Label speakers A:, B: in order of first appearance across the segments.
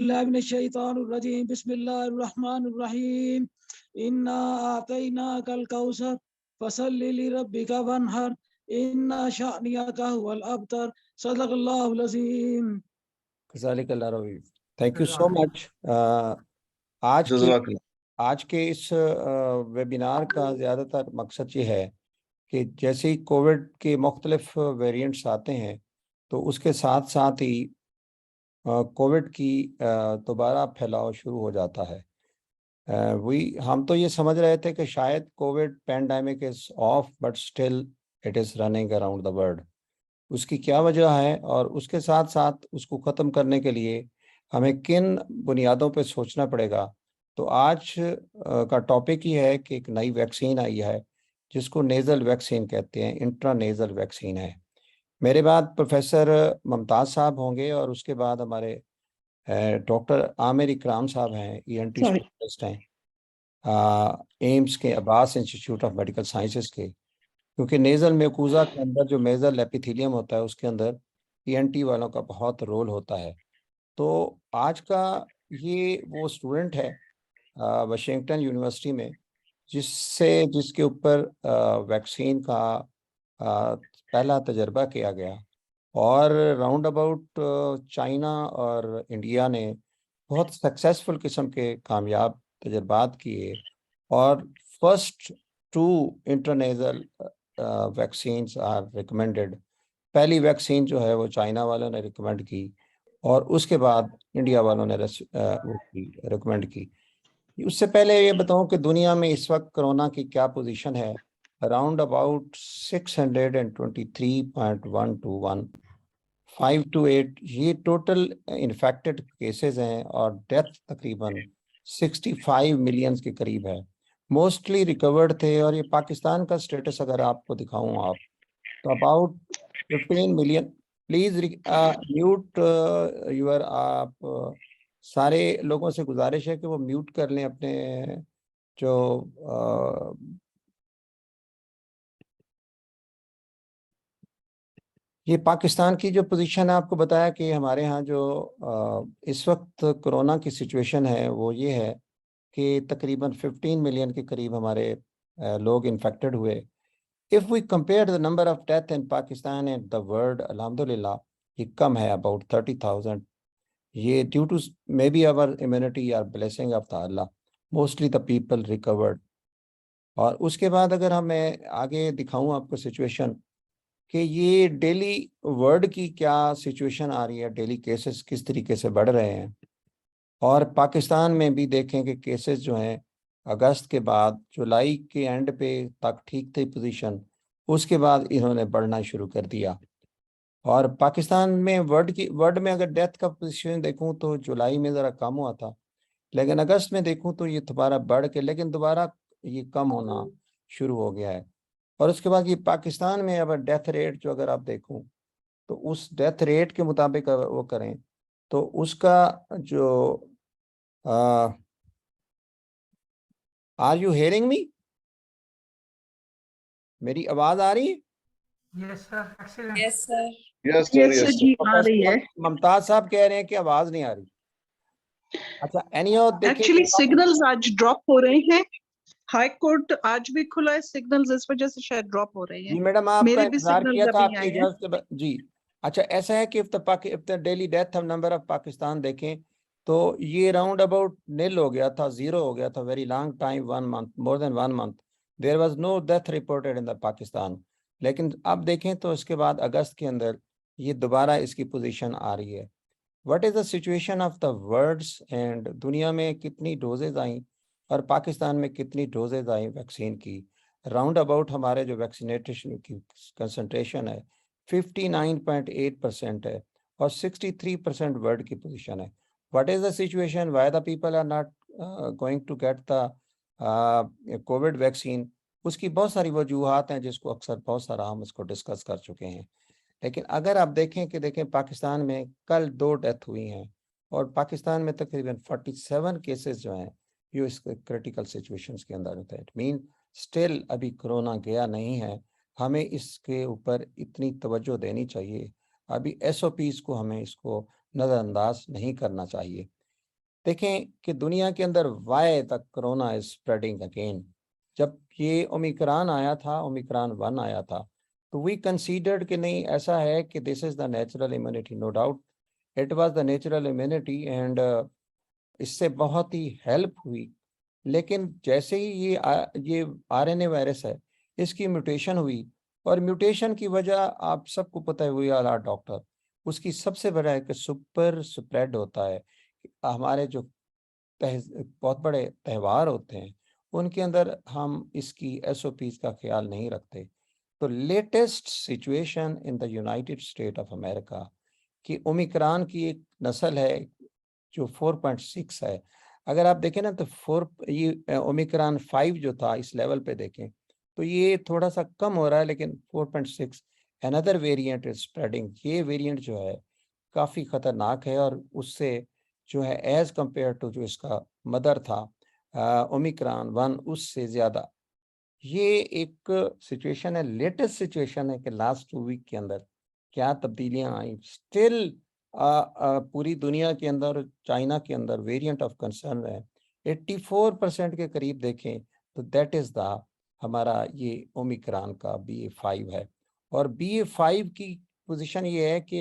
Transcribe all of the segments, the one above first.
A: बिस्मिल्लाहिर्रहमानिर्रहीम बिस्मिल्लाहिर्रहमानिर्रहीम इन्ना आतैनाकल कौसर फसल्लि लिरब्बिका वन्हर इन्ना शानियका हुवल अबतर सदक़ल्लाहुल अज़ीम।
B: Thank you so much. आज के इस वेबिनार का ज़्यादातर मकसद ये है कि जैसे ही कोविड के मुख्तलिफ वेरिएंट्स आते हैं तो उसके साथ साथ ही कोविड की दोबारा फैलाव शुरू हो जाता है। हम तो ये समझ रहे थे कि शायद Covid pandemic is of but still it is running around the world. उसकी क्या वजह है और उसके साथ साथ उसको ख़त्म करने के लिए हमें किन बुनियादों पे सोचना पड़ेगा। तो आज का टॉपिक ही है कि एक नई वैक्सीन आई है जिसको नेज़ल वैक्सीन कहते हैं, इंट्रानेज़ल वैक्सीन है। मेरे बाद प्रोफेसर मुमताज़ साहब होंगे और उसके बाद हमारे डॉक्टर आमिर इकराम साहब हैं, ENT स्पेशलिस्ट हैं एम्स के Abbas institute of medical sciences के। क्योंकि नेज़ल म्यूकोसा के अंदर जो मेजल एपिथेलियम होता है उसके अंदर ENT वालों का बहुत रोल होता है। तो आज का ये वो स्टूडेंट है वाशिंगटन यूनिवर्सिटी में जिसके ऊपर वैक्सीन का पहला तजर्बा किया गया और राउंड अबाउट चाइना और इंडिया ने बहुत सक्सेसफुल किस्म के कामयाब तजर्बात किए और फर्स्ट 2 इंटरनेज़ल वैक्सीन्स आर रिकमेंडेड। पहली वैक्सीन जो है वो चाइना वालों ने रिकमेंड की और उसके बाद इंडिया वालों ने रिकमेंड की। उससे पहले ये बताऊं कि दुनिया में इस वक्त कोरोना की क्या पोजीशन है। अराउंड अबाउट 623.121 5 to 8 ये टोटल इन्फेक्टेड केसेस हैं और डेथ तकरीबन 65 मिलियन के करीब है। मोस्टली रिकवर्ड थे और ये पाकिस्तान का स्टेटस अगर आपको दिखाऊं आप तो about 15 million. Please mute your आप सारे लोगों से गुजारिश है कि वो म्यूट कर लें अपने जो ये पाकिस्तान की जो पोजीशन है आपको बताया कि हमारे यहाँ जो इस वक्त कोरोना की सिचुएशन है वो ये है कि तकरीबन 15 मिलियन के करीब हमारे लोग इन्फेक्टेड हुए। If we compare the number of death in Pakistan and the world, अल्हम्दुलिल्लाह ये कम है अबाउट 30,000। ये due to may be our immunity or blessing of the Allah, mostly the people recovered. और उसके बाद अगर मैं आगे दिखाऊं आपको सिचुएशन कि ये डेली वर्ल्ड की क्या सिचुएशन आ रही है, डेली केसेस किस तरीके से बढ़ रहे हैं और पाकिस्तान में भी देखें कि केसेस जो हैं अगस्त के बाद जुलाई के एंड पे तक ठीक थी पोजीशन, उसके बाद इन्होंने बढ़ना शुरू कर दिया। और पाकिस्तान में वर्ल्ड में अगर डेथ का पोजीशन देखूं तो जुलाई में ज़रा कम हुआ था, लेकिन अगस्त में देखूं तो ये दोबारा बढ़ के लेकिन दोबारा ये कम होना शुरू हो गया है। और उसके बाद ये पाकिस्तान में अगर डेथ रेट जो अगर आप देखूं तो उस डेथ रेट के मुताबिक अगर वो करें तो उसका जो आर यू हेयरिंग मी? मेरी आवाज आ रही है?
C: Yes sir,
D: yes sir,
E: yes sir
A: जी आ रही है।
B: मुमताज साहब कह रहे हैं कि आवाज नहीं आ रही। अच्छा एनीहाउ देखिए
A: एक्चुअली सिग्नल्स आज ड्रॉप हो रहे हैं। हाई कोर्ट आज भी खुला है, सिग्नल्स इस वजह से शायद ड्रॉप हो रहे हैं।
B: जी मैडम आपका
A: मेरे भी
B: इंतजार किया
A: सिग्नल्स
B: था
A: अभी
B: आपकी
A: आए हैं।
B: इजाजत के बाद जी। अच्छा ऐसा है कि if the daily death number of Pakistan देखें तो ये राउंड अबाउट नील हो गया था, जीरो हो गया था very long time, 1 month, more than 1 month there was no death reported in the Pakistan. लेकिन अब देखें तो इसके बाद अगस्त के अंदर ये दोबारा इसकी पोजीशन आ रही है। What is the situation of the words and दुनिया में कितनी डोजेज आई और पाकिस्तान में कितनी डोजेज आई वैक्सीन की? राउंड अबाउट हमारे जो वैक्सीनेशन की कंसंट्रेशन है 59.8% है और 63% वर्ल्ड की पोजीशन है। What is the situation, why the people are not going to get the COVID vaccine? उसकी बहुत सारी वजूहात हैं जिसको अक्सर बहुत सारा हम इसको डिस्कस कर चुके हैं। लेकिन अगर आप देखें कि पाकिस्तान में कल 2 डेथ हुई हैं और पाकिस्तान में तकरीबन 47 केसेस जो हैं ये इस क्रिटिकल सिचुएशंस के अंदर होते हैं। इट मीन स्टिल अभी कोरोना गया नहीं है, हमें इसके ऊपर इतनी तवज्जो देनी चाहिए। अभी SOPs को हमें इसको नज़रअंदाज नहीं करना चाहिए। देखें कि दुनिया के अंदर वाई तक कोरोना इज स्प्रेडिंग अगेन। जब ये ओमिक्रॉन आया था, ओमिक्रॉन 1 आया था, तो वी कंसीडर्ड कि नहीं, ऐसा है कि this is the natural immunity. No doubt it was the natural immunity and इससे बहुत ही हेल्प हुई। लेकिन जैसे ही ये आरएनए वायरस है, इसकी म्यूटेशन हुई, और म्यूटेशन की वजह आप सबको पता है, हुई आला डॉक्टर, उसकी सबसे बड़ा है कि सुपर स्प्रेड होता है। हमारे जो बहुत बड़े त्यौहार होते हैं, उनके अंदर हम इसकी एसओपीज का ख्याल नहीं रखते। तो latest situation in the United state of America कि ओमिक्रॉन की एक नस्ल है जो 4.6 है। अगर आप देखें ना, तो ये ओमिक्रॉन 5 जो था, इस लेवल पे देखें तो ये थोड़ा सा कम हो रहा है, लेकिन 4.6 अनदर वेरिएंट इज स्प्रेडिंग। ये वेरिएंट जो है काफ़ी ख़तरनाक है, और उससे जो है एज़ कंपेयर टू जो इसका मदर था ओमिक्रॉन 1, उससे ज़्यादा ये एक सिचुएशन है। लेटेस्ट सिचुएशन है कि लास्ट 2 वीक के अंदर क्या तब्दीलियां आई। स्टिल पूरी दुनिया के अंदर, चाइना के अंदर वेरिएंट ऑफ कंसर्न है 84% के करीब देखें तो दैट इज द हमारा ये ओमिक्रॉन का BA.5 है। और BA.5 की पोजीशन ये है कि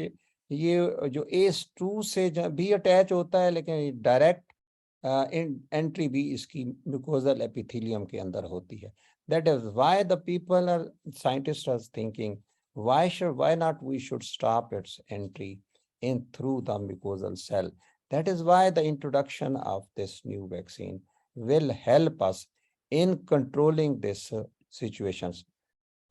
B: ये जो ACE2 से भी अटैच होता है, लेकिन डायरेक्ट एंट्री भी इसकी म्यूकोजल एपिथेलियम के अंदर होती है। That is why the people are, scientists are thinking, why not we should stop its entry in through the mucosal cell. That is why the introduction of this new vaccine will help us in controlling this situations.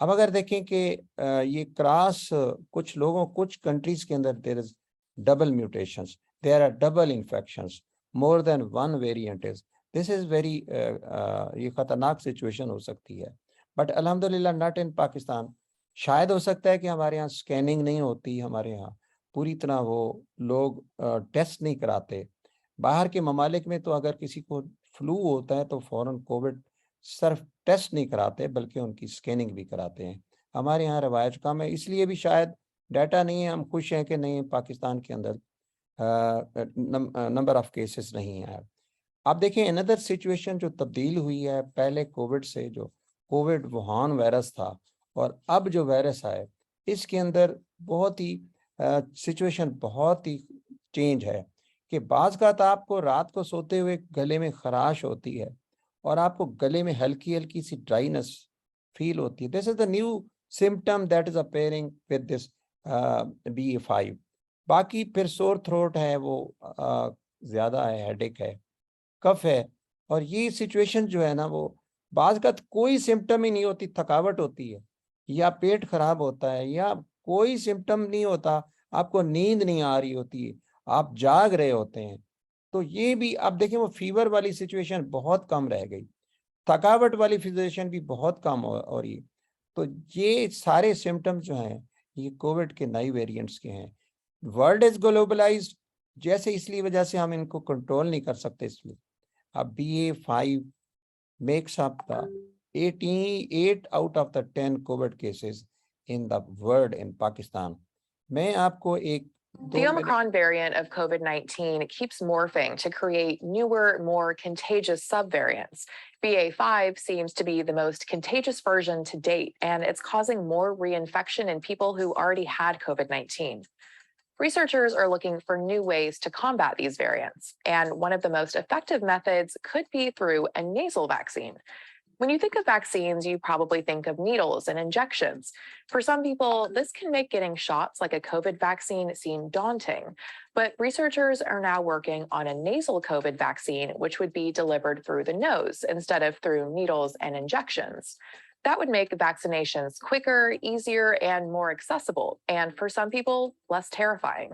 B: अब अगर देखें कि ये cross कुछ लोगों, कुछ countries के अंदर there is double mutations, there are double infections, more than one variant is, this is very ये खतरनाक सिचुएशन हो सकती है। बट अल्हम्दुलिल्लाह नॉट इन पाकिस्तान। शायद हो सकता है कि हमारे यहाँ स्कैनिंग नहीं होती, हमारे यहाँ पूरी तरह वो लोग टेस्ट नहीं कराते। बाहर के ममालिक में तो अगर किसी को फ्लू होता है तो फ़ौरन कोविड सिर्फ टेस्ट नहीं कराते, बल्कि उनकी स्कैनिंग भी कराते हैं। हमारे यहाँ रवायत कम है, इसलिए भी शायद डाटा नहीं है। हम खुश हैं कि नहीं, पाकिस्तान के अंदर नंबर ऑफ केसेस नहीं है। आप देखें अनदर सिचुएशन जो तब्दील हुई है पहले कोविड से, जो कोविड वुहान वायरस था और अब जो वायरस आए, इसके अंदर बहुत ही सिचुएशन बहुत ही चेंज है कि बाज़ का आपको रात को सोते हुए गले में खराश होती है और आपको गले में हल्की हल्की सी ड्राइनेस फील होती है। This is the new symptom that is appearing with this BA.5। बाकी फिर सोर थ्रोट है, वो ज़्यादा है, हेडेक है, कफ है। और ये सिचुएशन जो है ना, वो बाज़ का कोई सिम्टम ही नहीं होती, थकावट होती है या पेट खराब होता है या कोई सिम्टम नहीं होता, आपको नींद नहीं आ रही होती है, आप जाग रहे होते हैं। तो ये भी आप देखें, वो फीवर वाली सिचुएशन बहुत कम रह गई, थकावट वाली सिचुएशन भी बहुत कम हो रही है। तो ये सारे सिम्टम्स जो हैं ये कोविड के नए वेरिएंट्स के हैं। वर्ल्ड इज ग्लोबलाइज्ड, जैसे इसलिए वजह से हम इनको कंट्रोल नहीं कर सकते, इसलिए अब BA.5 makes up the 88 out of the 10 COVID cases in the world in Pakistan. मैं आपको एक
D: The Omicron variant of COVID-19 keeps morphing to create newer, more contagious subvariants. BA.5 seems to be the most contagious version to date, and it's causing more reinfection in people who already had COVID-19. Researchers are looking for new ways to combat these variants, and one of the most effective methods could be through a nasal vaccine. When you think of vaccines, you probably think of needles and injections. For some people, this can make getting shots like a COVID vaccine seem daunting, but researchers are now working on a nasal COVID vaccine, which would be delivered through the nose instead of through needles and injections. That would make vaccinations quicker, easier, and more accessible, and for some people, less terrifying.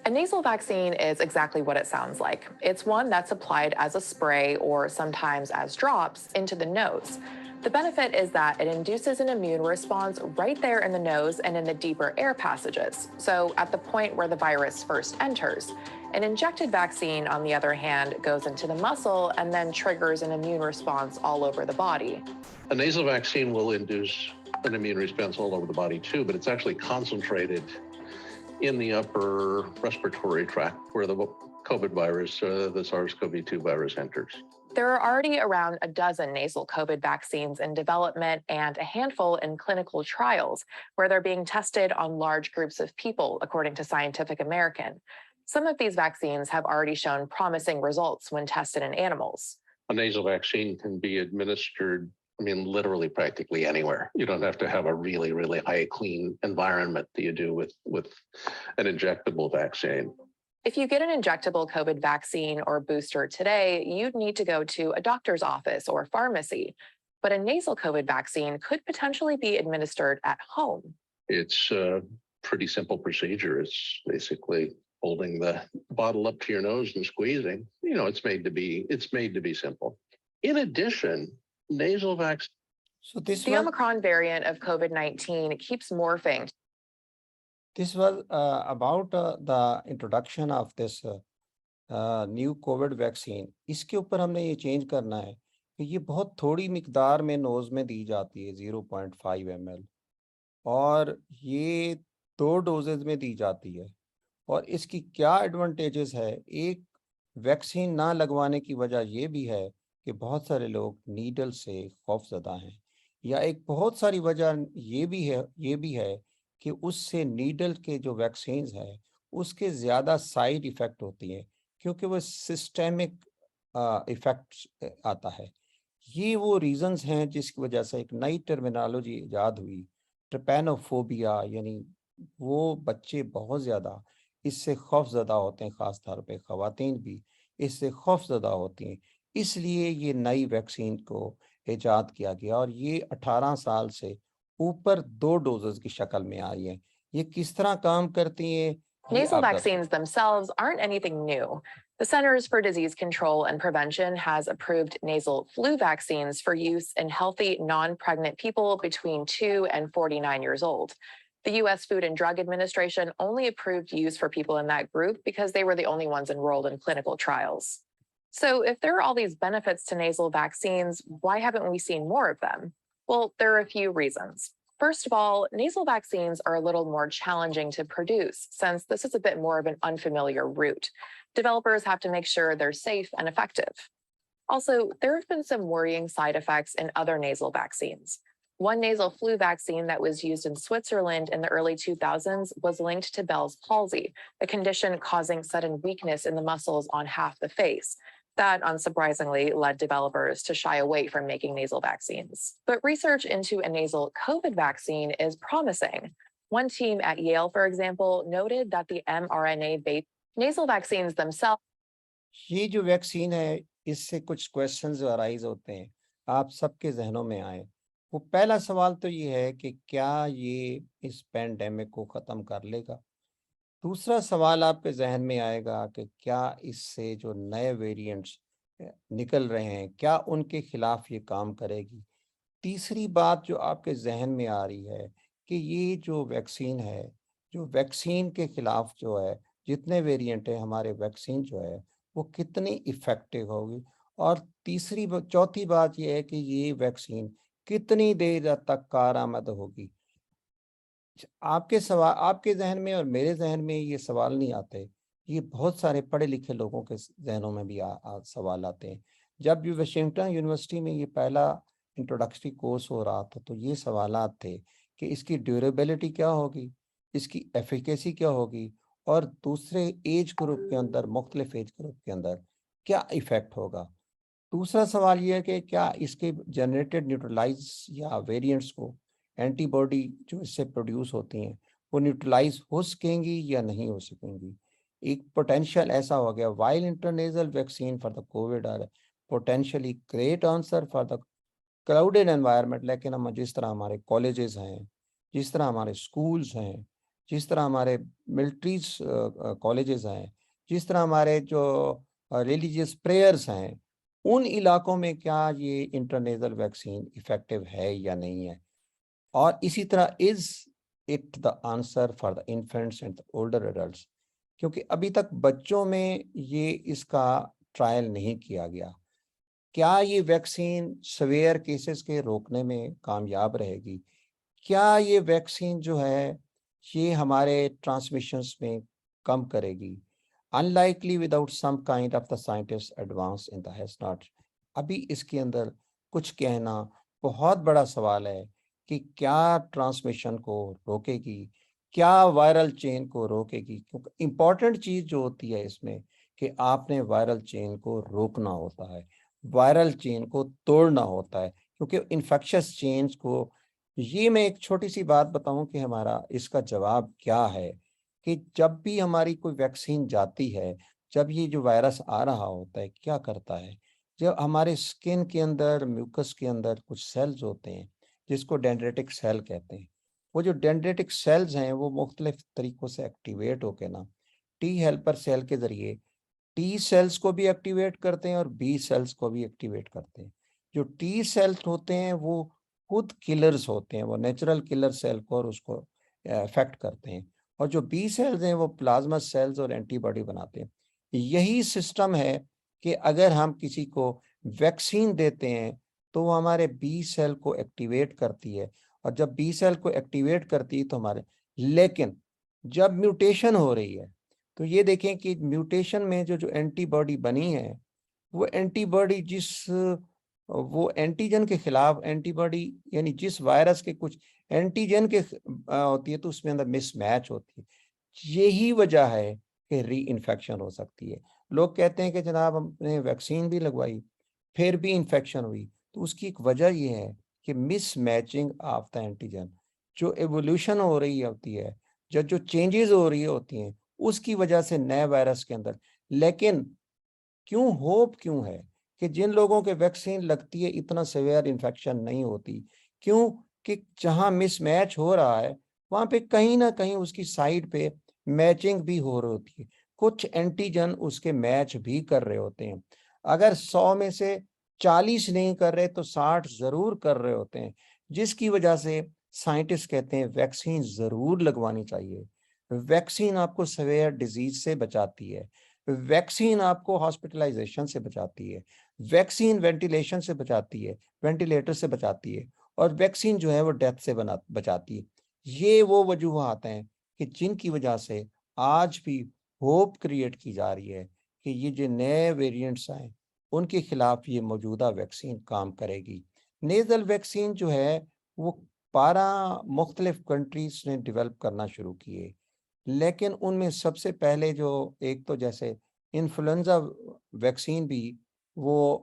D: A nasal vaccine is exactly what it sounds like. It's one that's applied as a spray or sometimes as drops into the nose. The benefit is that it induces an immune response right there in the nose and in the deeper air passages, so at the point where the virus first enters. An injected vaccine, on the other hand, goes into the muscle and then triggers an immune response all over the body.
E: A nasal vaccine will induce an immune response all over the body too, but it's actually concentrated in the upper respiratory tract where the COVID virus, the SARS-CoV-2 virus enters.
D: There are already around a dozen nasal COVID vaccines in development and a handful in clinical trials where they're being tested on large groups of people, according to Scientific American. Some of these vaccines have already shown promising results when tested in animals.
E: A nasal vaccine can be administered, literally practically anywhere. You don't have to have a really, really high clean environment that you do with an injectable vaccine.
D: If you get an injectable COVID vaccine or booster today, you'd need to go to a doctor's office or pharmacy. But a nasal COVID vaccine could potentially be administered at home.
E: It's a pretty simple procedure. It's basically holding the bottle up to your nose and squeezing. It's made to be simple. In addition, nasal vaccine.
B: So this
D: The
B: was
D: Omicron variant of COVID-19 keeps morphing.
B: this was about the introduction of this new Covid vaccine. इसके ऊपर हमने ये change करना है कि ये बहुत थोड़ी मिकदार में नोज में दी जाती है 0.5 ml और ये 2 डोजेज में दी जाती है। और इसकी क्या एडवांटेजेस है? एक, वैक्सीन ना लगवाने की वजह ये भी है कि बहुत सारे लोग नीडल से खौफजदा हैं, या एक बहुत सारी वजह ये भी है कि उससे नीडल के जो वैक्सीन्स हैं उसके ज़्यादा साइड इफ़ेक्ट होती हैं क्योंकि वो सिस्टेमिक इफ़ेक्ट आता है। ये वो रीजंस हैं जिसकी वजह से एक नई टर्मिनोलॉजी ईजाद हुई, ट्रिपैनोफोबिया, यानी वो बच्चे बहुत ज़्यादा इससे खौफजदा होते हैं, ख़ास तौर पे ख़वातीन भी इससे खौफजदा होती हैं। इसलिए ये नई वैक्सीन को ईजाद किया गया और ये 18 साल से ऊपर 2 डोजेस की शक्ल में आई है। ये किस तरह काम करती हैं?
D: Nasal vaccines themselves aren't anything new. The Centers for Disease Control and Prevention has approved nasal flu vaccines for use in healthy, non-pregnant people between 2 and 49 years old. The U.S. Food and Drug Administration only approved use for people in that group because they were the only ones enrolled in clinical trials. So if there are all these benefits to nasal vaccines, why haven't we seen more of them? Well, there are a few reasons. First of all, nasal vaccines are a little more challenging to produce since this is a bit more of an unfamiliar route. Developers have to make sure they're safe and effective. Also, there have been some worrying side effects in other nasal vaccines. One nasal flu vaccine that was used in Switzerland in the early 2000s was linked to Bell's palsy, a condition causing sudden weakness in the muscles on half the face. That, unsurprisingly, led developers to shy away from making nasal vaccines. But research into a nasal COVID vaccine is promising. One team at Yale, for example, noted that the mRNA-based nasal vaccines themselves.
B: ये जो vaccine है इससे कुछ questions arise होते हैं, आप सबके जहनों में आए। वो पहला सवाल तो ये है कि क्या ये इस पैंडेमिक को ख़त्म कर लेगा। दूसरा सवाल आपके जहन में आएगा कि क्या इससे जो नए वेरिएंट्स निकल रहे हैं क्या उनके खिलाफ ये काम करेगी। तीसरी बात जो आपके जहन में आ रही है कि ये जो वैक्सीन है, जो वैक्सीन के खिलाफ जो है जितने वेरिएंट है हमारे वैक्सीन जो है वो कितनी इफ़ेक्टिव होगी। और चौथी बात ये है कि ये वैक्सीन कितनी देर तक कारआमद होगी। आपके जहन में और मेरे जहन में ये सवाल नहीं आते, ये बहुत सारे पढ़े लिखे लोगों के जहनों में भी सवाल आते हैं। जब भी वाशिंगटन यूनिवर्सिटी में ये पहला इंट्रोडक्टरी कोर्स हो रहा था तो ये सवालात थे कि इसकी ड्यूरेबिलिटी क्या होगी, इसकी एफिकेसी क्या होगी और दूसरे एज ग्रुप के अंदर, मुख्तलिफ एज ग्रुप के अंदर क्या इफ़ेक्ट होगा। दूसरा सवाल ये है कि क्या इसके जनरेटेड न्यूट्रलाइज या वेरिएंट्स को एंटीबॉडी जो इससे प्रोड्यूस होती हैं वो न्यूट्रलाइज हो सकेंगी या नहीं हो सकेंगी। एक पोटेंशियल ऐसा हो गया, while intranasal vaccine for the covid are potentially great answer for the crowded environment. लेकिन हम जिस तरह हमारे कॉलेजेस हैं, जिस तरह हमारे स्कूल्स हैं, जिस तरह हमारे मिलिट्रीज कॉलेजेस हैं, जिस तरह हमारे जो रिलीजियस प्रेयर्स हैं, उन इलाकों में क्या ये इंटरनेजल वैक्सीन इफ़ेक्टिव है या नहीं है। और इसी तरह is it the answer for the infants and older adults, क्योंकि अभी तक बच्चों में ये इसका ट्रायल नहीं किया गया। क्या ये वैक्सीन सवेयर केसेस के रोकने में कामयाब रहेगी? क्या ये वैक्सीन जो है ये हमारे ट्रांसमिशंस में कम करेगी? Unlikely without some kind of the scientist advance in the has not. अभी इसके अंदर कुछ कहना बहुत बड़ा सवाल है कि क्या ट्रांसमिशन को रोकेगी, क्या वायरल चेन को रोकेगी। क्योंकि इंपॉर्टेंट चीज जो होती है इसमें कि आपने वायरल चेन को रोकना होता है, वायरल चेन को तोड़ना होता है, क्योंकि इन्फेक्शियस चेन्स को, ये मैं एक छोटी सी बात बताऊं कि हमारा इसका जवाब क्या है कि जब भी हमारी कोई वैक्सीन जाती है, जब ये जो वायरस आ रहा होता है क्या करता है, जब हमारे स्किन के अंदर, म्यूकस के अंदर कुछ सेल्स होते हैं जिसको डेंड्रेटिक सेल कहते हैं। वो जो डेंड्रेटिक सेल्स हैं वो मुख्तलिफ तरीकों से एक्टिवेट होके ना टी हेल्पर सेल के जरिए टी सेल्स को भी एक्टिवेट करते हैं और बी सेल्स को भी एक्टिवेट करते हैं। जो टी सेल्स होते हैं वो खुद किलर्स होते हैं, वो नेचुरल किलर सेल को और उसको अफेक्ट करते हैं। और जो बी सेल्स हैं वो प्लाज्मा सेल्स और एंटीबॉडी बनाते हैं। यही सिस्टम है कि अगर हम किसी को वैक्सीन देते हैं तो वो हमारे बी सेल को एक्टिवेट करती है, और जब बी सेल को एक्टिवेट करती है तो हमारे, लेकिन जब म्यूटेशन हो रही है तो ये देखें कि म्यूटेशन में जो एंटीबॉडी बनी है वो एंटीबॉडी वो एंटीजन के खिलाफ एंटीबॉडी, यानी जिस वायरस के कुछ एंटीजन के होती है तो उसमें अंदर मिसमैच होती है। यही वजह है कि री इन्फेक्शन हो सकती है। लोग कहते हैं कि जनाब हमने वैक्सीन भी लगवाई फिर भी इन्फेक्शन हुई, तो उसकी एक वजह ये है कि मिसमैचिंग ऑफ द एंटीजन, जो एवोल्यूशन हो रही होती है, जो चेंजेस हो रही होती हैं उसकी वजह से नए वायरस के अंदर। लेकिन क्यों होप क्यों है कि जिन लोगों के वैक्सीन लगती है इतना सीवियर इन्फेक्शन नहीं होती? क्यों कि जहां मिसमैच हो रहा है वहां पे कहीं ना कहीं उसकी साइड पे मैचिंग भी हो रही होती है, कुछ एंटीजन उसके मैच भी कर रहे होते हैं। अगर 100 में से 40 नहीं कर रहे तो 60 जरूर कर रहे होते हैं, जिसकी वजह से साइंटिस्ट कहते हैं वैक्सीन जरूर लगवानी चाहिए। वैक्सीन आपको सीवियर डिजीज से बचाती है, वैक्सीन आपको हॉस्पिटलाइजेशन से बचाती है, वैक्सीन वेंटिलेशन से बचाती है, वेंटिलेटर से बचाती है, और वैक्सीन जो है वो डेथ से बचाती है। ये वो वजूहात हैं कि जिनकी वजह से आज भी होप क्रिएट की जा रही है कि ये जो नए वेरिएंट्स आए उनके खिलाफ ये मौजूदा वैक्सीन काम करेगी। नेजल वैक्सीन जो है वो 12 मुख्तलिफ कंट्रीज ने डेवलप करना शुरू किए, लेकिन उनमें सबसे पहले जो एक तो जैसे इन्फ्लुएंजा वैक्सीन भी वो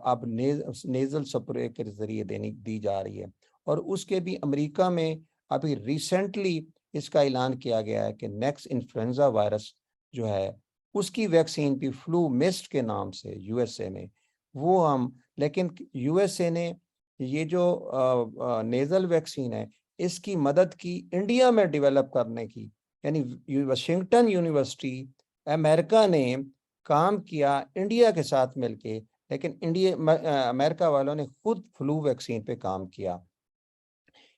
B: अब नेजल स्प्रे के जरिए दी जा रही है। और उसके भी अमेरिका में अभी रिसेंटली इसका ऐलान किया गया है कि नेक्स्ट इन्फ्लुएंजा वायरस जो है उसकी वैक्सीन भी फ्लू मिस्ट के नाम से यूएसए में वो हम, लेकिन यूएसए ने ये जो नेजल वैक्सीन है इसकी मदद की इंडिया में डेवलप करने की, यानी वाशिंगटन यूनिवर्सिटी अमेरिका ने काम किया इंडिया के साथ मिलके, लेकिन अमेरिका वालों ने खुद फ्लू वैक्सीन पे काम किया।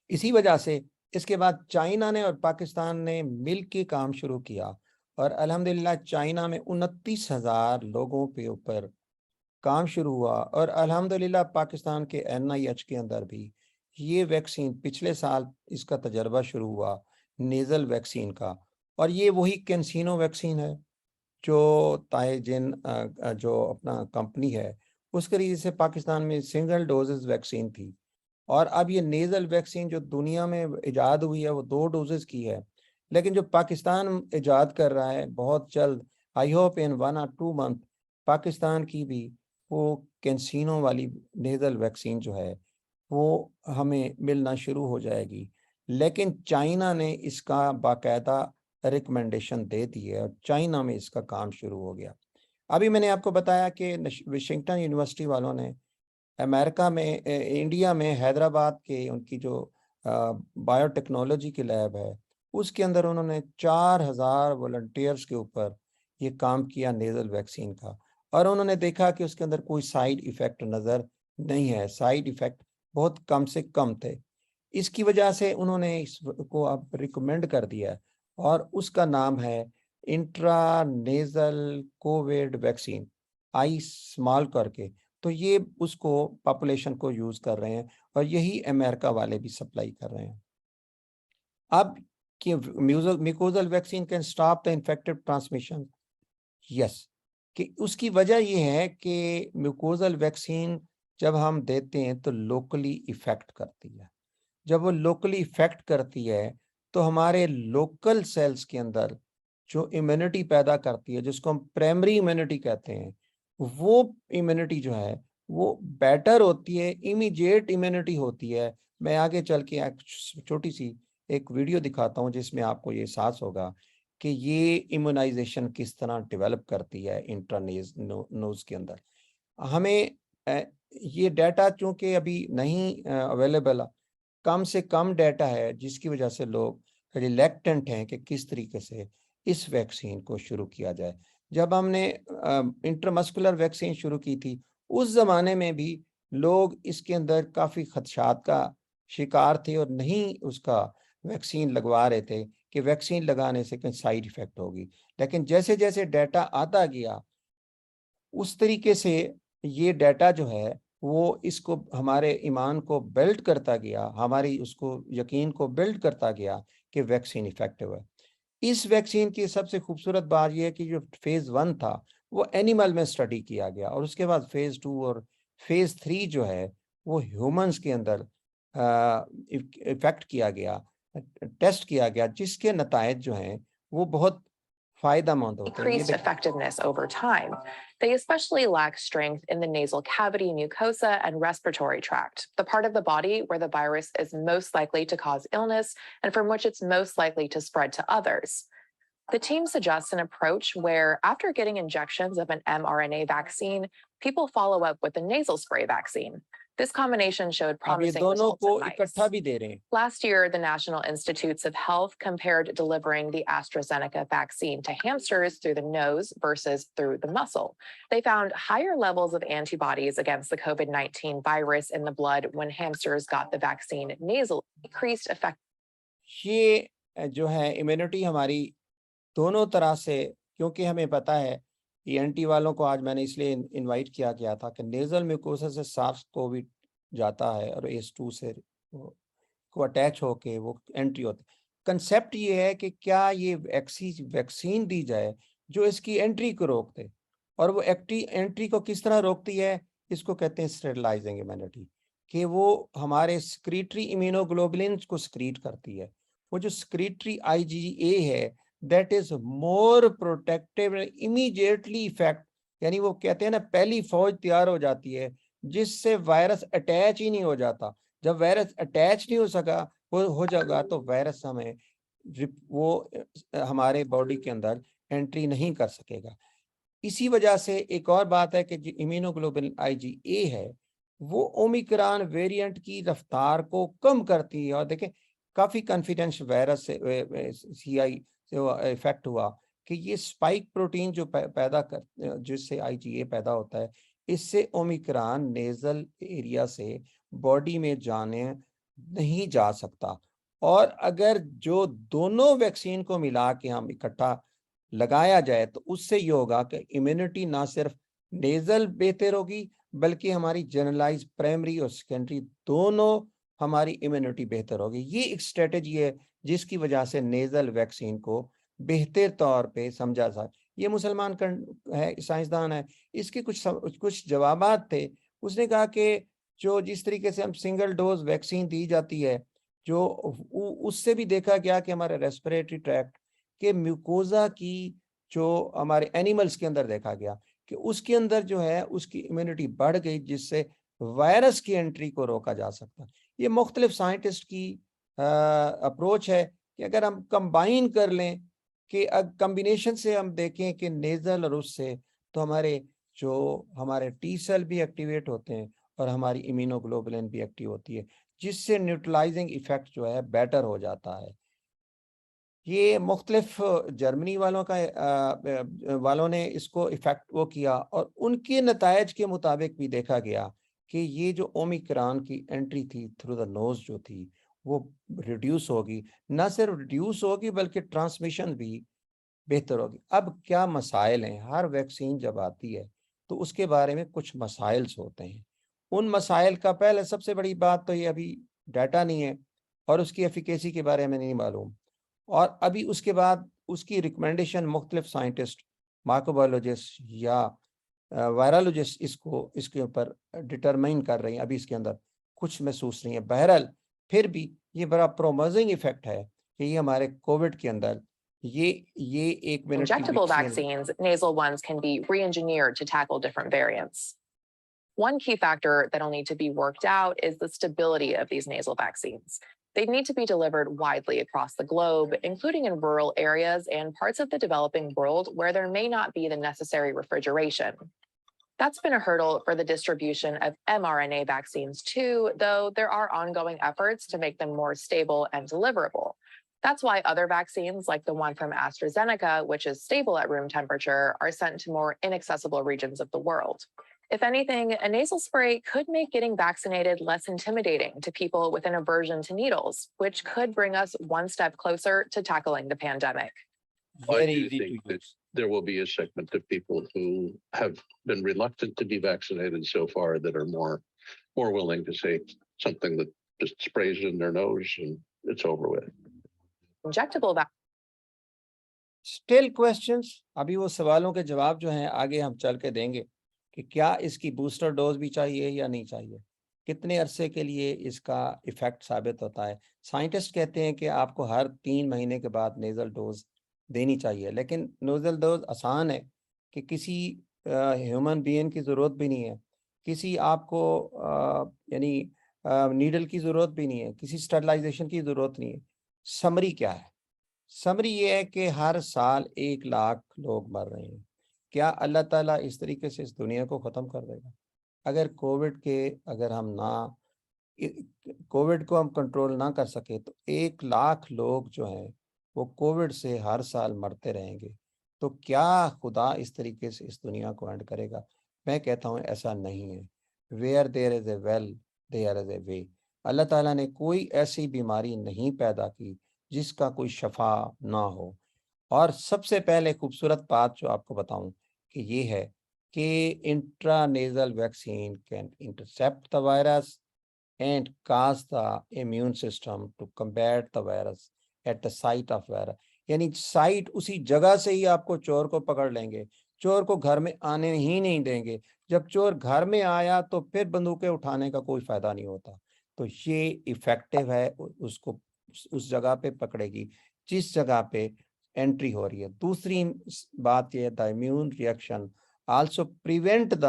B: इसी वजह से इसके बाद चाइना ने और पाकिस्तान ने मिल के काम शुरू किया, और अल्हम्दुलिल्लाह चाइना में 29,000 लोगों के ऊपर काम शुरू हुआ, और अल्हम्दुलिल्लाह पाकिस्तान के NIH के अंदर भी ये वैक्सीन पिछले साल इसका तजर्बा शुरू हुआ नेजल वैक्सीन का। और ये वही कैंसिनो वैक्सीन है जो ताइजिन जो अपना कंपनी है उसके लिए से पाकिस्तान में सिंगल डोजेस वैक्सीन थी, और अब ये नेजल वैक्सीन जो दुनिया में इजाद हुई है वो 2 डोजेस की है। लेकिन जो पाकिस्तान इजाद कर रहा है बहुत जल्द, I hope in 1 or 2 month, Pakistan की भी वो कैंसिनो वाली नेजल वैक्सीन जो है वो हमें मिलना शुरू हो जाएगी। लेकिन चाइना ने इसका बाकायदा रिकमेंडेशन दे दी है और चाइना में इसका काम शुरू हो गया। अभी मैंने आपको बताया कि वाशिंगटन यूनिवर्सिटी वालों ने अमेरिका में इंडिया में हैदराबाद के उनकी जो बायोटेक्नोलॉजी की लैब है उसके अंदर उन्होंने 4,000 वॉलंटियर्स के ऊपर ये काम किया नेजल वैक्सीन का, और उन्होंने देखा कि उसके अंदर कोई साइड इफ़ेक्ट नज़र नहीं है, साइड इफ़ेक्ट बहुत कम से कम थे। इसकी वजह से उन्होंने इसको अब रिकमेंड कर दिया है, और उसका नाम है इंट्रानेजल कोविड वैक्सीन, आई स्मॉल करके। तो ये उसको पॉपुलेशन को यूज़ कर रहे हैं, और यही अमेरिका वाले भी सप्लाई कर रहे हैं। अब कि mucosal vaccine can stop the infective transmission, yes, कि उसकी वजह ये है कि म्यूकोजल वैक्सीन जब हम देते हैं तो लोकली इफेक्ट करती है। जब वो लोकली इफेक्ट करती है तो हमारे लोकल सेल्स के अंदर जो इम्यूनिटी पैदा करती है, जिसको हम प्राइमरी इम्यूनिटी कहते हैं, वो इम्यूनिटी जो है वो बेटर होती है, इमीडिएट इम्यूनिटी होती है। मैं आगे चल के एक छोटी सी एक वीडियो दिखाता हूँ जिसमें आपको ये एहसास होगा कि ये इम्यूनाइजेशन किस तरह डेवलप करती है इंट्रानेज नोज के अंदर। हमें ये डाटा चूंकि अभी नहीं अवेलेबल, कम से कम डाटा है, जिसकी वजह से लोग रिलैक्टेंट हैं कि किस तरीके से इस वैक्सीन को शुरू किया जाए। जब हमने इंट्रामस्कुलर वैक्सीन शुरू की थी उस जमाने में भी लोग इसके अंदर काफ़ी खदशात का शिकार थे और नहीं उसका वैक्सीन लगवा रहे थे कि वैक्सीन लगाने से कोई साइड इफ़ेक्ट होगी। लेकिन जैसे जैसे डाटा आता गया उस तरीके से ये डाटा जो है वो इसको हमारे ईमान को बिल्ड करता गया, हमारी उसको यकीन को बिल्ड करता गया कि वैक्सीन इफेक्टिव है। इस वैक्सीन की सबसे खूबसूरत बात यह है कि जो फेज़ 1 था वो एनिमल में स्टडी किया गया और उसके बाद फेज़ 2 और फेज़ 3 जो है वो ह्यूमंस के अंदर इफेक्ट किया गया, टेस्ट किया गया, जिसके नतायज जो हैं वो बहुत फायदेमंद होते हैं।
D: Increased effectiveness over time. They especially lack strength in the nasal cavity, mucosa, and respiratory tract, the part of the body where the virus is most likely to cause illness and from which it's most likely to spread to others. The team suggests an approach where, after getting injections of an mRNA vaccine, people follow up with a nasal spray vaccine. This combination showed
B: अब ये
D: promising
B: दोनों
D: results
B: को
D: in mice.
B: इकट्ठा भी दे रहे हैं।
D: Last year, the National Institutes of Health compared delivering the AstraZeneca vaccine to hamsters through the nose versus through the muscle. They found higher levels of antibodies against the COVID-19 virus in the blood when hamsters got the vaccine nasally, decreased effect.
B: ये जो है immunity हमारी दोनों तरह से, क्योंकि हमें पता है ENT वालों को आज मैंने इसलिए इनवाइट किया गया था कि नेजल म्यूकोसा से सार्स कोविड जाता है और ACE2 से को अटैच होके वो एंट्री होती है। कंसेप्ट ये है कि क्या ये वैक्सीन दी जाए जो इसकी एंट्री को रोक दे, और वो एंट्री को किस तरह रोकती है, इसको कहते हैं स्टेरिलाइजिंग इम्यूनिटी, कि वो हमारे स्क्रीटरी इम्यूनोग्लोबुलिन को स्क्रीट करती है। वो जो स्क्रीटरी IgA है that is more protective, immediately effect, यानी वो कहते हैं ना पहली फौज तैयार हो जाती है जिससे वायरस अटैच ही नहीं हो जाता। जब वायरस अटैच नहीं हो सका हो जाएगा तो वायरस हमें वो हमारे बॉडी के अंदर एंट्री नहीं कर सकेगा। इसी वजह से एक और बात है कि जो इम्यूनोग्लोबुलिन IgA है वो ओमिक्रॉन वेरिएंट की रफ्तार को कम करती है। और देखें काफ़ी कॉन्फिडेंस वायरस से CI से इफेक्ट हुआ कि ये स्पाइक प्रोटीन जो पैदा कर जिससे IgA पैदा होता है, इससे ओमिक्रॉन नेजल एरिया से बॉडी में जाने नहीं जा सकता। और अगर जो दोनों वैक्सीन को मिला के हम इकट्ठा लगाया जाए तो उससे ये होगा कि इम्यूनिटी ना सिर्फ नेजल बेहतर होगी बल्कि हमारी जनरलाइज प्राइमरी और सेकेंडरी दोनों हमारी इम्यूनिटी बेहतर होगी। ये एक स्ट्रेटजी है जिसकी वजह से नेजल वैक्सीन को बेहतर तौर पे समझा जा। ये मुसलमान है, साइंसदान है, इसके कुछ जवाबात थे। उसने कहा कि जो जिस तरीके से हम सिंगल डोज वैक्सीन दी जाती है, जो उससे भी देखा गया कि हमारे रेस्पिरेटरी ट्रैक्ट के म्यूकोजा की जो हमारे एनिमल्स के अंदर देखा गया कि उसके अंदर जो है उसकी इम्यूनिटी बढ़ गई, जिससे वायरस की एंट्री को रोका जा सकता। ये मुख्तलिफ साइंटिस्ट की अप्रोच है कि अगर हम कंबाइन कर लें कि कम्बिनेशन से हम देखें कि नेजल और उससे, तो हमारे टी सेल भी एक्टिवेट होते हैं और हमारी इम्यूनोग्लोबुलिन भी एक्टिव होती है, जिससे न्यूट्रलाइजिंग इफेक्ट जो है बेटर हो जाता है। ये मुख्तलिफ जर्मनी वालों ने इसको इफेक्ट वो किया और उनके नतायज के मुताबिक भी देखा गया कि ये जो ओमिक्रॉन की एंट्री थी थ्रू द नोज जो थी वो रिड्यूस होगी, ना सिर्फ रिड्यूस होगी बल्कि ट्रांसमिशन भी बेहतर होगी। अब क्या मसाइल हैं, हर वैक्सीन जब आती है तो उसके बारे में कुछ मसाइल्स होते हैं। उन मसाइल का पहले सबसे बड़ी बात तो ये अभी डाटा नहीं है, और उसकी एफिकेसी के बारे में नहीं मालूम। और अभी उसके बाद उसकी रिकमेंडेशन मुख्तलिफ साइंटिस्ट, माइक्रोबायोलॉजिस्ट या वायरोलॉजिस्ट इसके ऊपर डिटरमाइन कर रही हैं, अभी इसके अंदर कुछ महसूस नहीं है। बहरहाल फिर भी ये बड़ा प्रोमिजिंग इफेक्ट है कि ये हमारे कोविड के अंदर ये एक मिनट की
D: Injectable
B: vaccine
D: vaccines, nasal ones can be re-engineered to tackle different variants. One key factor that'll need to be worked out is the stability of these nasal vaccines. They need to be delivered widely across the globe, including in rural areas and parts of the developing world where there may not be the necessary refrigeration. That's been a hurdle for the distribution of mRNA vaccines too, though there are ongoing efforts to make them more stable and deliverable. That's why other vaccines, like the one from AstraZeneca, which is stable at room temperature, are sent to more inaccessible regions of the world. If anything, a nasal spray could make getting vaccinated less intimidating to people with an aversion to needles, which could bring us one step closer to tackling the pandemic.
E: I
B: very
E: do
B: easy
E: think
B: to
E: that
B: use.
E: there will be a segment of people who have been reluctant to be vaccinated so far that are more willing to say something that just sprays in their nose and it's over with.
D: Injectable
B: still questions, अभी वो सवालों के जवाब जो हैं आगे हम चल के देंगे कि क्या इसकी बूस्टर डोज भी चाहिए या नहीं चाहिए, कितने अरसे के लिए इसका इफेक्ट साबित होता है। साइंटिस्ट कहते हैं कि आपको हर 3 महीने के बाद नेजल डोज देनी चाहिए, लेकिन नेजल डोज आसान है कि किसी ह्यूमन बीइंग की ज़रूरत भी नहीं है, किसी आपको यानी नीडल की ज़रूरत भी नहीं है, किसी स्टरलाइजेशन की ज़रूरत नहीं है। समरी क्या है? समरी ये है कि हर साल 1 लाख लोग मर रहे हैं। क्या अल्लाह ताला इस तरीके से इस दुनिया को ख़त्म कर देगा? अगर कोविड को हम कंट्रोल ना कर सके तो 1 लाख लोग जो हैं वो कोविड से हर साल मरते रहेंगे। तो क्या खुदा इस तरीके से इस दुनिया को एंड करेगा? मैं कहता हूँ ऐसा नहीं है। Where there is a will there is a way. Allah ताला ने कोई ऐसी बीमारी नहीं पैदा की जिसका कोई शफा ना हो। और सबसे पहले खूबसूरत बात जो आपको बताऊं कि ये है कि intranasal vaccine can intercept the virus and cause the immune system to combat the virus at the site of virus। यानी साइट उसी जगह से ही आपको चोर को पकड़ लेंगे, चोर को घर में आने ही नहीं देंगे। जब चोर घर में आया तो फिर बंदूकें उठाने का कोई फायदा नहीं होता। तो ये इफेक्टिव है, उसको उस जगह पे पकड़ेगी जिस जगह पे एंट्री हो रही है। दूसरी बात ये है the immune reaction also prevent the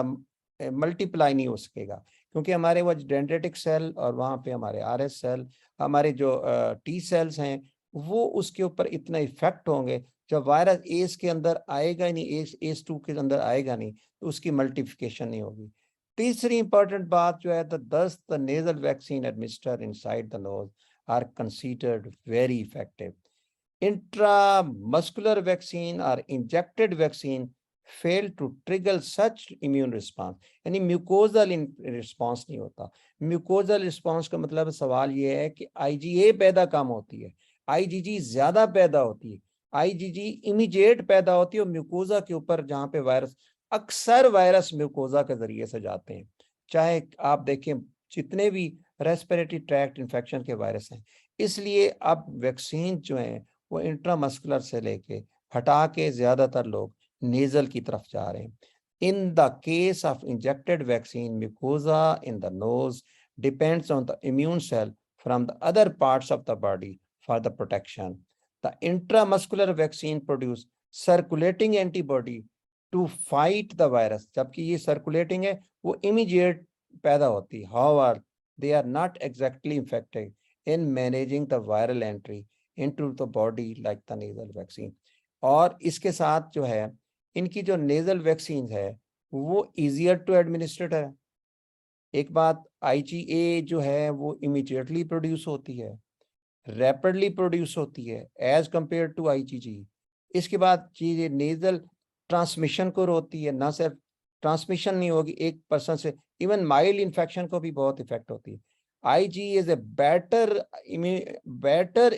B: multiply नहीं हो सकेगा, क्योंकि हमारे वो डेंड्रेटिक सेल और वहाँ पे हमारे आरएस सेल, हमारे जो टी सेल्स हैं वो उसके ऊपर इतना इफेक्ट होंगे। जब वायरस एस के अंदर आएगा नहीं, एस2 के अंदर आएगा नहीं, तो उसकी मल्टीप्लिकेशन नहीं होगी। तीसरी इंपॉर्टेंट बात जो है the nasal vaccine administered inside the nose are considered very effective. Intramuscular vaccine और injected vaccine fail to trigger such immune response, यानी म्यूकोजल रिस्पॉन्स नहीं होता। म्यूकोजल रिस्पॉन्स का मतलब सवाल ये है कि IgA पैदा कम होती है, IgG ज्यादा पैदा होती है, IgG इमीडिएट पैदा होती है और म्यूकोजा के ऊपर जहाँ पे वायरस, अक्सर वायरस म्यूकोजा के जरिए से जाते हैं। चाहे आप देखें जितने भी रेस्पिरेटरी ट्रैक्ट इन्फेक्शन के वायरस हैं, इसलिए अब वैक्सीन जो है वो इंट्रामस्कुलर से लेके हटा के ज्यादातर लोग नेजल की तरफ जा रहे हैं। In the case of injected vaccine, mucosa in the nose depends on the immune cell from the other parts of the body for the protection. The intramuscular vaccine produce circulating antibody to fight the virus, जबकि ये circulating है, वो immediate पैदा होती है। However they are not exactly effective in managing the viral entry into the body like the nasal vaccine। और इसके साथ जो है इनकी जो नेजल वैक्सीन है वो इजियर टू एडमिनिस्ट्रेट है। एक बात, IgA जो है वो इमीडिएटली प्रोड्यूस होती है, रैपिडली प्रोड्यूस होती है एज कंपेयर टू IgG। इसके बाद चीज़ नेजल ट्रांसमिशन को रोकती है, ना सिर्फ ट्रांसमिशन नहीं होगी एक पर्सन से, इवन माइल्ड इन्फेक्शन को भी बहुत इफेक्ट होती है। IgE is a better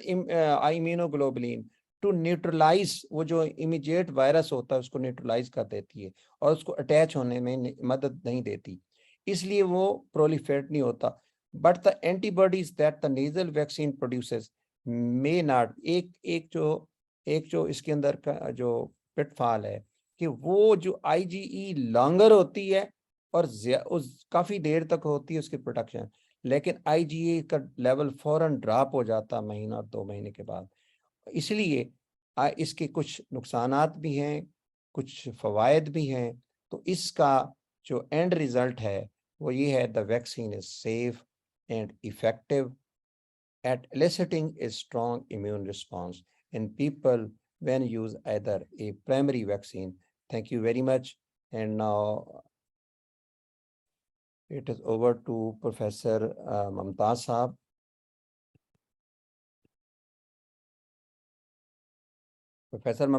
B: immunoglobulin to neutralise, वो जो इमीडिएट वायरस होता है उसको न्यूट्रलाइज कर देती है और उसको अटैच होने में मदद नहीं देती, इसलिए वो प्रोलिफेट नहीं होता। but the antibodies that the nasal vaccine produces may not, एक जो इसके अंदर का जो पिटफॉल है कि वो जो IgE लॉन्गर होती है और उस काफी देर तक होती है उसकी प्रोटेक्शन, लेकिन IgE का लेवल फौरन ड्रॉप हो जाता महीना और 2 महीने के बाद। इसलिए इसके कुछ नुकसानात भी हैं, कुछ फवायद भी हैं। तो इसका जो एंड रिजल्ट है वो ये है, the vaccine is safe and effective at eliciting a strong immune response in people when use either a primary vaccine. Thank you very much. And now it is over to Professor Mamtaz Saab. Professor Mamtaz.